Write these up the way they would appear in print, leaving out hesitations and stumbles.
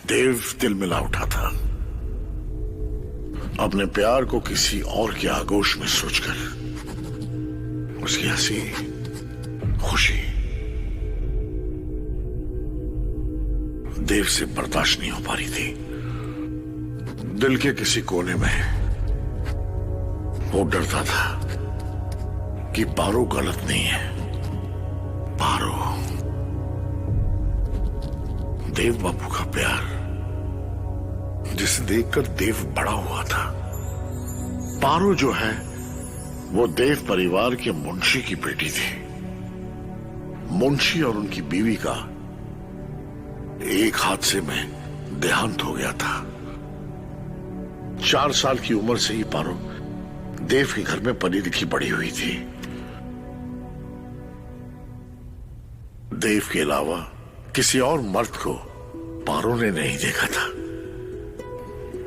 देव दिल मिला उठा था। अपने प्यार को किसी और के आगोश में सोचकर उसकी हंसी, खुशी देव से बर्दाश्त नहीं हो पा रही थी। दिल के किसी कोने में वो डरता था कि पारो गलत नहीं है। पारो देव बाबू का प्यार, जिसे देखकर देव बड़ा हुआ था। पारो जो है वो देव परिवार के मुंशी की बेटी थी। मुंशी और उनकी बीवी का एक हादसे में देहांत हो गया था। 4 साल की उम्र से ही पारो देव के घर में पली लिखी बड़ी हुई थी। देव के अलावा किसी और मर्द को पारो ने नहीं देखा था।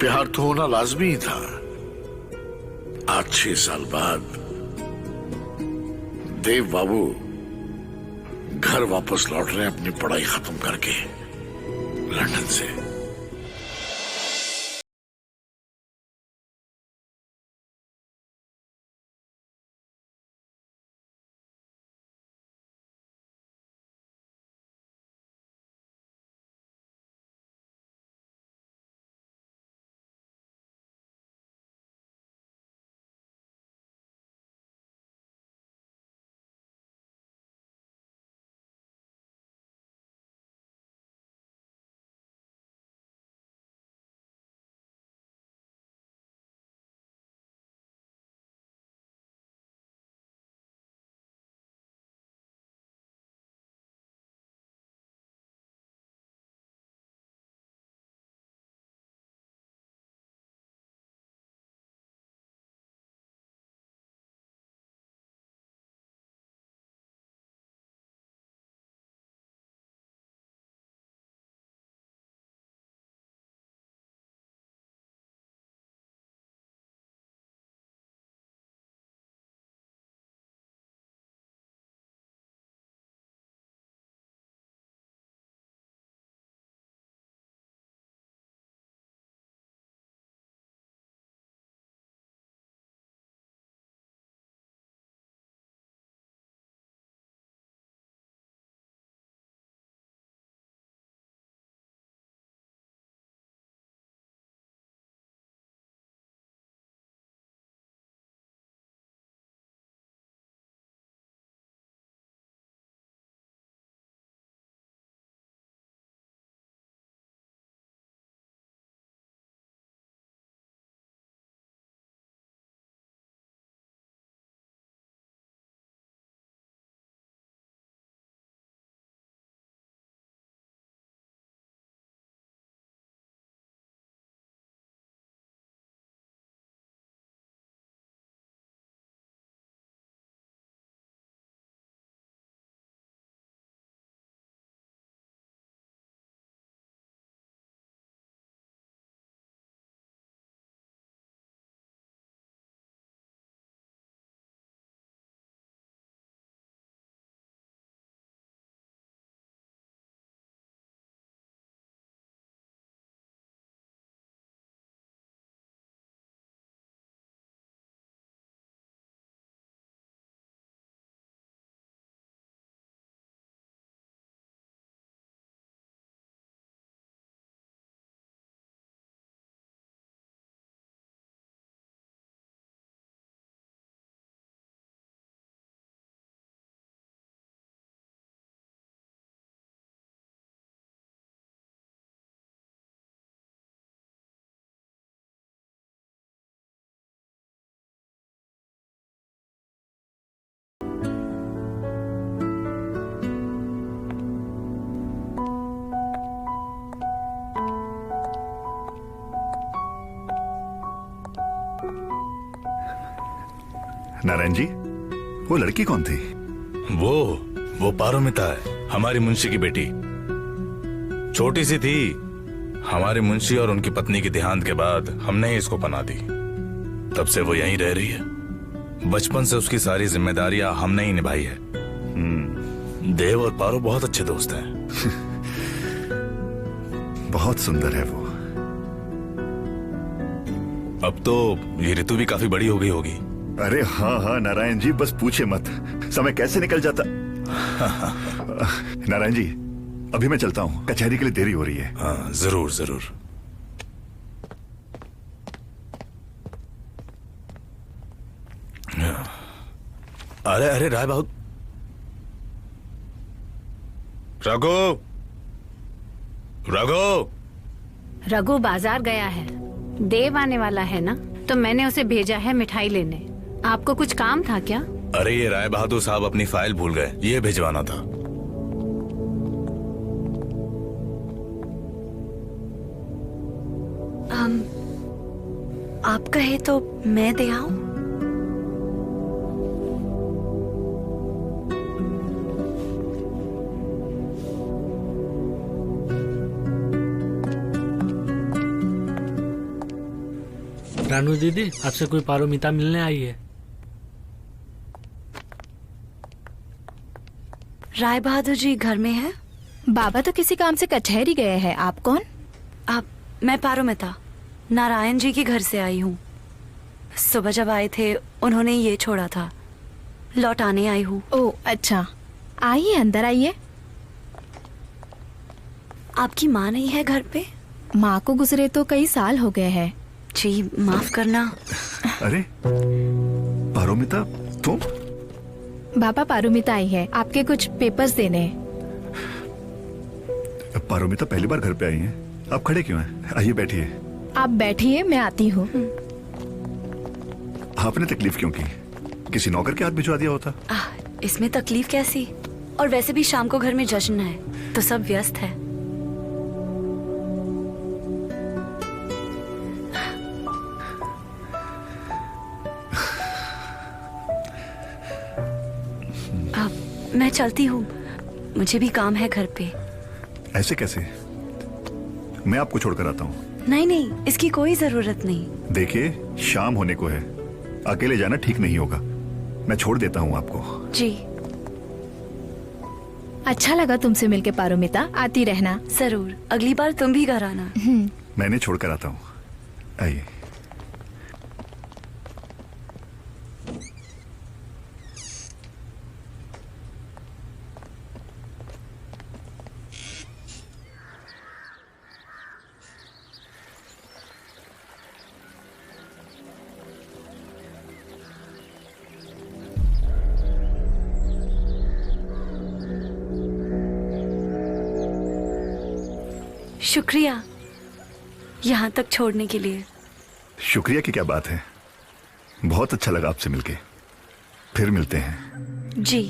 प्यार तो होना लाजमी ही था। आज 6 साल बाद देव बाबू घर वापस लौट रहे हैं अपनी पढ़ाई खत्म करके लंदन से। नारायण जी, वो लड़की कौन थी? वो पारोमिता है, हमारी मुंशी की बेटी। छोटी सी थी। हमारे मुंशी और उनकी पत्नी के देहांत के बाद हमने ही इसको पनाह दी। तब से वो यहीं रह रही है। बचपन से उसकी सारी जिम्मेदारियां हमने ही निभाई है। देव और पारो बहुत अच्छे दोस्त हैं। बहुत सुंदर है वो। अब तो ये ऋतु भी काफी बड़ी हो गई होगी। अरे हाँ हाँ नारायण जी, बस पूछे मत, समय कैसे निकल जाता। नारायण जी, अभी मैं चलता हूँ, कचहरी के लिए देरी हो रही है। हाँ जरूर जरूर। अरे अरे राय बाबू, रघु रघु। रघु बाजार गया है, देव आने वाला है ना, तो मैंने उसे भेजा है मिठाई लेने। आपको कुछ काम था क्या? अरे ये राय बहादुर साहब अपनी फाइल भूल गए, ये भिजवाना था। आप कहे तो मैं दे आऊं? रानू दीदी, आपसे कोई पारोमिता मिलने आई है। राय बहादुर जी घर में है? बाबा तो किसी काम से कचहरी गए हैं। आप कौन? मैं पारोमिता नारायण जी के घर से आई हूँ। सुबह जब आए थे उन्होंने ये छोड़ा था, लौटाने आई हूँ। ओह अच्छा, आइए अंदर आइए। आपकी माँ नहीं है घर पे? माँ को गुजरे तो कई साल हो गए हैं। जी माफ करना। अरे पारोमिता, तुम? बाबा पारोमिता आई है, आपके कुछ पेपर्स देने। पारोमिता पहली बार घर पे आई हैं। आप खड़े क्यों हैं? आइए बैठिए। आप बैठिए, मैं आती हूँ। आपने तकलीफ क्यों की? किसी नौकर के हाथ भिजवा दिया होता। इसमें तकलीफ कैसी? और वैसे भी शाम को घर में जश्न है तो सब व्यस्त है। मैं चलती हूँ, मुझे भी काम है घर पे। ऐसे कैसे? मैं आपको छोड़कर आता हूँ। नहीं नहीं, इसकी कोई जरूरत नहीं। देखिए शाम होने को है, अकेले जाना ठीक नहीं होगा। मैं छोड़ देता हूँ आपको। जी अच्छा लगा तुमसे मिलके पारोमिता, आती रहना। जरूर, अगली बार तुम भी घर आना। मैंने छोड़कर आता हूँ, आइए। शुक्रिया यहाँ तक छोड़ने के लिए। शुक्रिया की क्या बात है, बहुत अच्छा लगा आपसे मिलके। फिर मिलते हैं। जी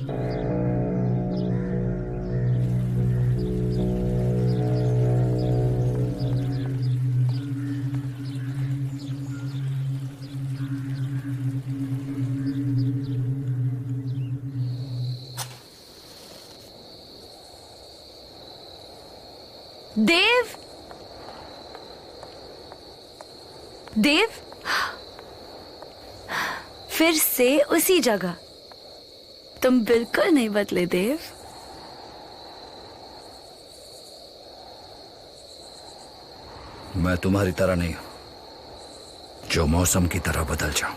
देव, देव, फिर से उसी जगह। तुम बिल्कुल नहीं बदले देव। मैं तुम्हारी तरह नहीं हूं, जो मौसम की तरह बदल जाऊं।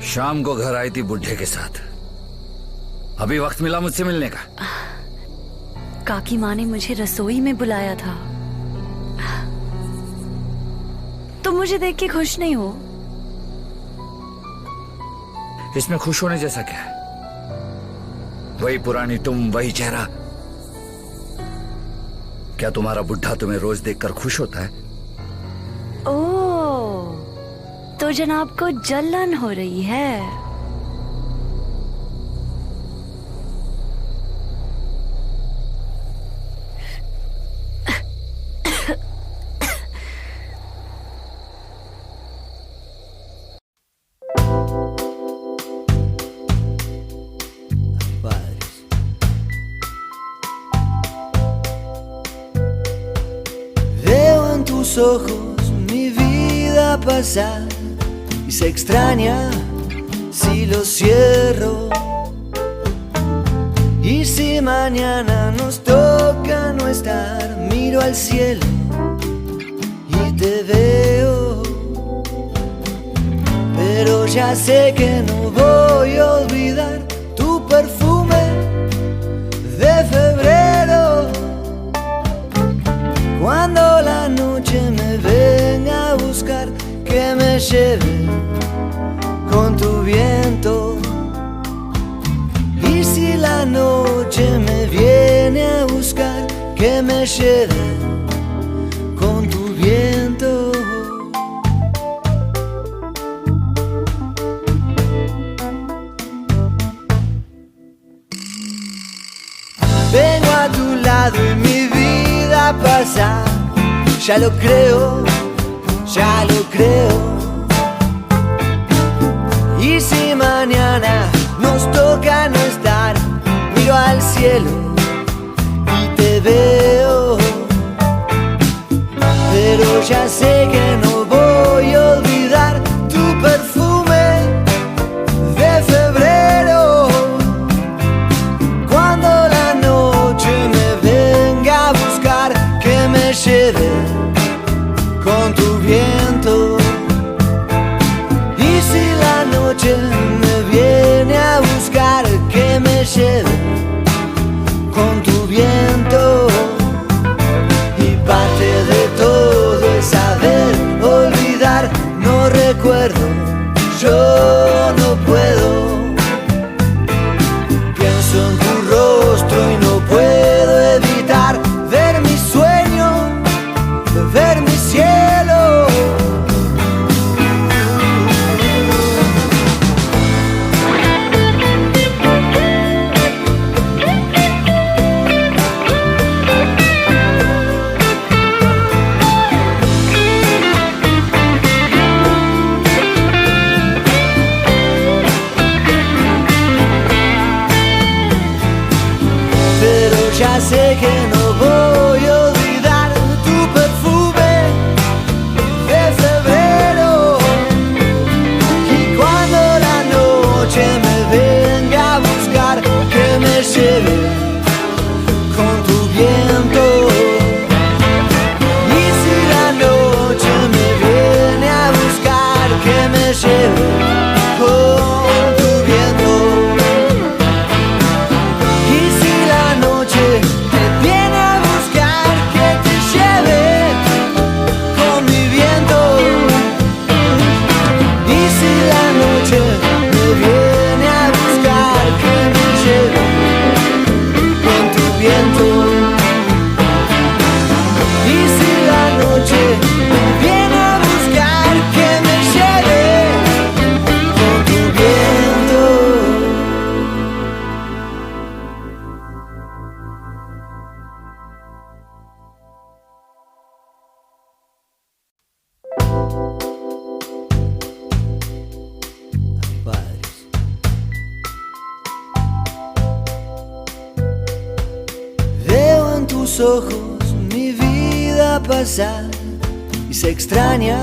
शाम को घर आई थी बुढ़े के साथ, अभी वक्त मिला मुझसे मिलने का। काकी माँ ने मुझे रसोई में बुलाया था। तुम मुझे देख के खुश नहीं हो? इसमें खुश होने जैसा क्या है? वही पुरानी तुम, वही चेहरा। क्या तुम्हारा बुढ़ा तुम्हें रोज देखकर खुश होता है? ओह, तो जनाब को जलन हो रही है। Veo en tus ojos mi vida pasar y se extraña si lo cierro. Y si mañana nos toca toca no estar, miro al cielo y te veo. Pero ya sé que no voy a olvidar tu perfume de febrero. Cuando la noche me venga a buscar, que me lleve con tu viento. Y si la noche me viene a buscar, que me lleve con tu viento. Vengo a tu lado y mi vida pasa. Ya lo creo, ya lo creo. Y si mañana nos toca no estar, miro al cielo y te veo. Pero ya sé que no voy a olvidar tu perfume de febrero. Cuando la noche me venga a buscar, que me lleve con tu viento. Y si la noche me viene a buscar, que me lleve con tu viento. Y parte de todo es saber olvidar, no recuerdo, yo no puedo. Pienso en tu rostro y no puedo evitar ver mi sueño, ver mi cielo. Pero ya sé que no voy a olvidar tu perfume de febrero. Y cuando la noche me venga a buscar, que me lleve con tu viento. Y si la noche me viene a buscar, que me lleve con tu viento. Y si la noche te viene a buscar, que te lleve con mi viento. Y si la noche me viene a buscar, que me lleve con tu viento. Y si la noche me viene a buscar, que me lleve con tu viento. Padres. Veo en tus ojos mi vida pasar y se extraña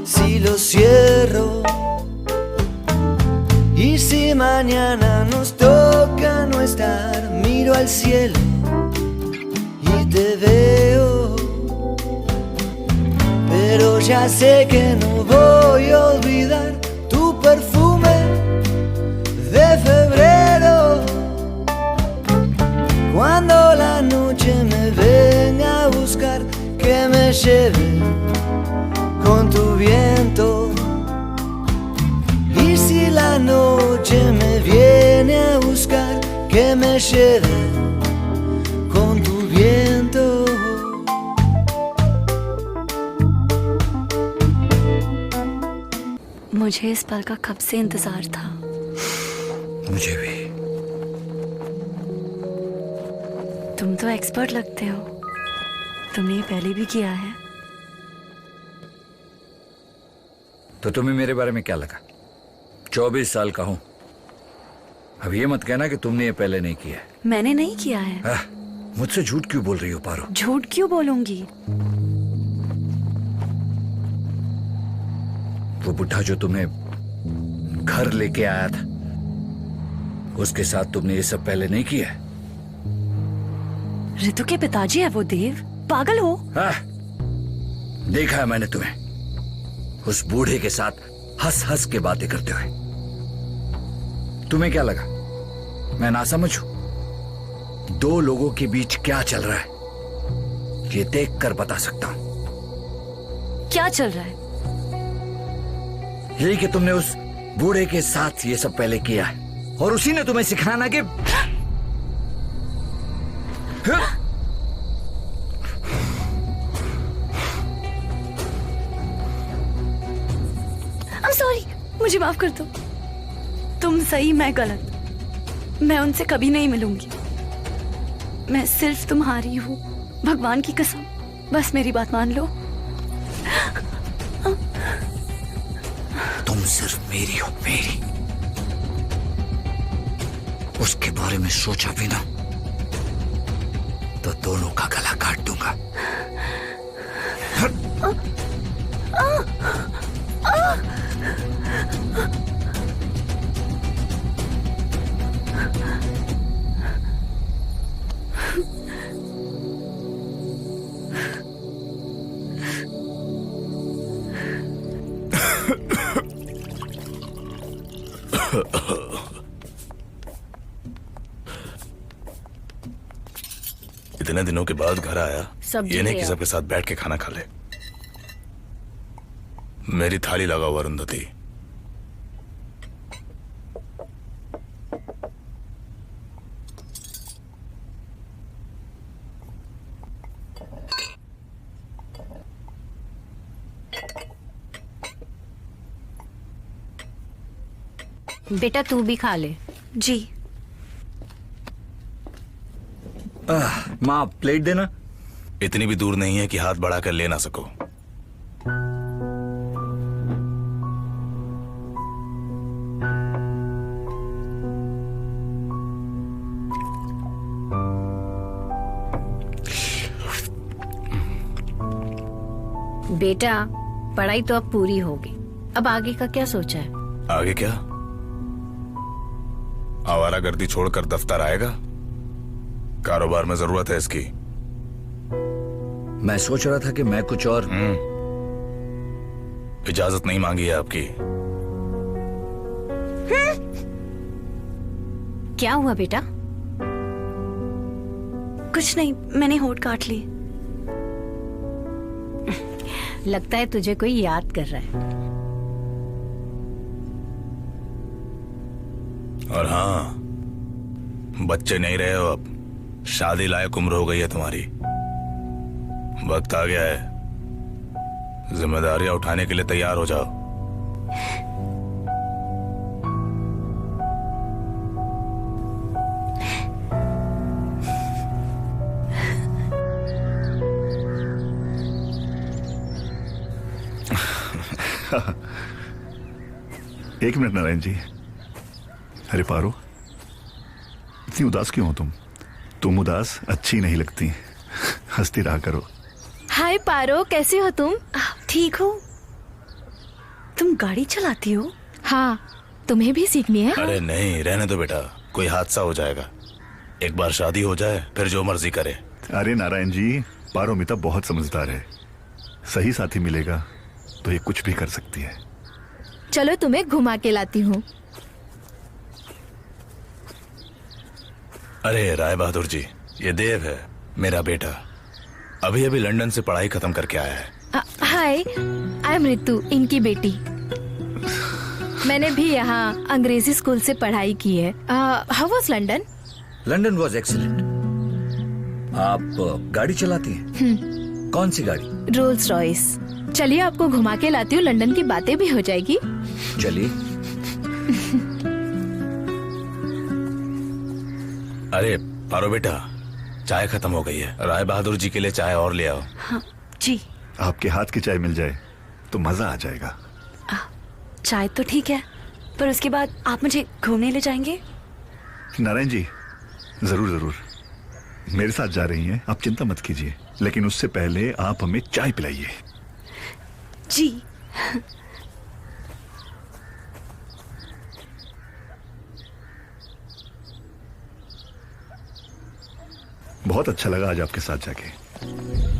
si lo cierro. Y si mañana nos toca no estar, miro al cielo y te veo. Pero ya sé que no voy a olvidar tu perfume de febrero. Cuando la noche me venga a buscar, que me lleve con tu viento. Y si la noche me viene a buscar, que me lleve con tu viento. मुझे इस पल का कब से इंतजार था। मुझे भी। तुम तो एक्सपर्ट लगते हो, तुमने ये पहले भी किया है। तो तुम्हें मेरे बारे में क्या लगा? 24 साल का हूं। अब ये मत कहना कि तुमने ये पहले नहीं किया है। मैंने नहीं किया है। मुझसे झूठ क्यों बोल रही हो पारो? झूठ क्यों बोलूंगी? वो बुढ़ा जो तुम्हें घर लेके आया था, उसके साथ तुमने ये सब पहले नहीं किया है? ऋतु के पिताजी है वो देव? पागल हो? हाँ, देखा है मैंने तुम्हें उस बूढ़े के साथ हंस हंस के बातें करते हुए। तुम्हें क्या लगा मैं ना समझू? दो लोगों के बीच क्या चल रहा है ये देखकर बता सकता हूं। क्या चल रहा है? यही कि तुमने उस बूढ़े के साथ ये सब पहले किया है और उसी ने तुम्हें सिखाना कि I'm sorry, मुझे माफ कर दो। तुम सही, मैं गलत। मैं उनसे कभी नहीं मिलूंगी। मैं सिर्फ तुम्हारी हूँ, भगवान की कसम। बस मेरी बात मान लो। तुम सिर्फ मेरी हो, मेरी। उसके बारे में सोचा भी ना तो दोनों का गला काट दूंगा। इतने दिनों के बाद घर आया, सब्जी ये नहीं ले कि आओ। सबके साथ बैठ के खाना खा ले। मेरी थाली लगा हुआ अरुंधति। बेटा तू भी खा ले। जी। माँ प्लेट देना। इतनी भी दूर नहीं है कि हाथ बढ़ाकर ले ना सको। बेटा पढ़ाई तो अब पूरी होगी, अब आगे का क्या सोचा है? आगे क्या? आवारागर्दी छोड़कर दफ्तर आएगा? कारोबार में जरूरत है इसकी। मैं सोच रहा था कि मैं कुछ और। इजाजत नहीं मांगी है आपकी। क्या हुआ बेटा? कुछ नहीं, मैंने होठ काट ली। लगता है तुझे कोई याद कर रहा है। और हाँ, बच्चे नहीं रहे हो अब, शादी लायक उम्र हो गई है तुम्हारी। वक्त आ गया है, जिम्मेदारियां उठाने के लिए तैयार हो जाओ। एक मिनट नारायण जी। अरे पारो, इतनी उदास क्यों हो तुम? तुम उदास अच्छी नहीं लगती, हंसती रहा करो। हाय पारो, कैसे हो तुम? ठीक हो? तुम गाड़ी चलाती हो? हाँ, तुम्हें भी सीखनी है? अरे नहीं, रहने दो बेटा, कोई हादसा हो जाएगा। एक बार शादी हो जाए फिर जो मर्जी करे। अरे नारायण जी, पारोमिता बहुत समझदार है। सही साथी मिलेगा तो ये कुछ भी कर सकती है। चलो तुम्हें घुमा के लाती हूँ। अरे राय बहादुर जी, ये देव है, मेरा बेटा। अभी अभी लंदन से पढ़ाई खत्म करके आया है। हाय, आई एम ऋतु, इनकी बेटी। मैंने भी यहाँ अंग्रेजी स्कूल से पढ़ाई की है। How was London? London was excellent. आप गाड़ी चलाती हैं? कौन सी गाड़ी? Rolls Royce. चलिए आपको घुमा के लाती हूँ, लंदन की बातें भी हो जाएगी। चलिए। अरे पारो बेटा, चाय खत्म हो गई है, राय बहादुर जी के लिए चाय और ले आओ। हाँ जी। आपके हाथ की चाय मिल जाए तो मजा आ जाएगा। चाय तो ठीक है, पर उसके बाद आप मुझे घूमने ले जाएंगे? नारायण जी, जरूर जरूर, मेरे साथ जा रही हैं, आप चिंता मत कीजिए। लेकिन उससे पहले आप हमें चाय पिलाइए। जी। बहुत अच्छा लगा आज आपके साथ जाके।